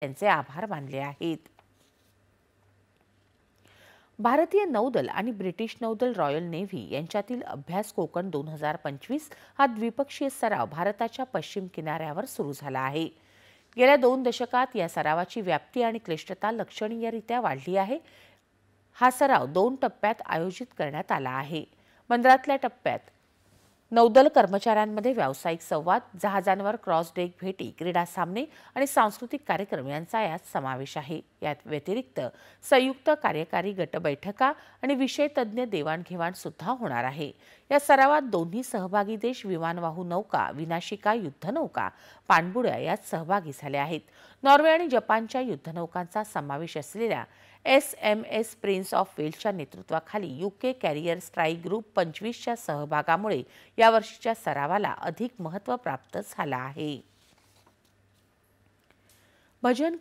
त्यांचे आभार मानले आहेत। भारतीय नौदल आणि ब्रिटिश नौदल रॉयल नेव्ही यांच्यातील अभ्यास कोकण 2025 हा द्विपक्षीय सराव भारताच्या पश्चिम किनाऱ्यावर सुरू झाला आहे। गेल्या 2 दशकात या सरावाची व्याप्ती आणि क्लिष्टता लक्षणीयरित्या वाढली आहे। हा सराव 2 टप्प्यात आयोजित करण्यात आला आहे। बंदरातल्या टप्प्यात नौदल कर्मचाऱ्यांमध्ये व्यावसायिक संवाद, जहाजांवर क्रॉस डेक भेटी, क्रीडा सामने आणि सांस्कृतिक कार्यक्रम यांचा यात समावेश आहे। यात व्यतिरिक्त संयुक्त कार्यकारी गट बैठका आणि विषय तज्ज्ञ देवाणघेवाण सुद्धा होणार आहे। या सरावात दोन्ही सहभागी देश विमानवाहू नौका, विनाशिका युद्धनौका, पाणबुड्या यात सहभागी झाले आहेत। नॉर्वे आणि जपानच्या युद्धनौकांचा समावेश असलेल्या SMS प्रिन्स ऑफ वेल्सच्या नेतृत्वाखाली UK कॅरियर स्ट्राईक ग्रुप 25च्या सहभागामुळे यावर्षीच्या सरावाला अधिक महत्त्व प्राप्त झालं आहे। भजन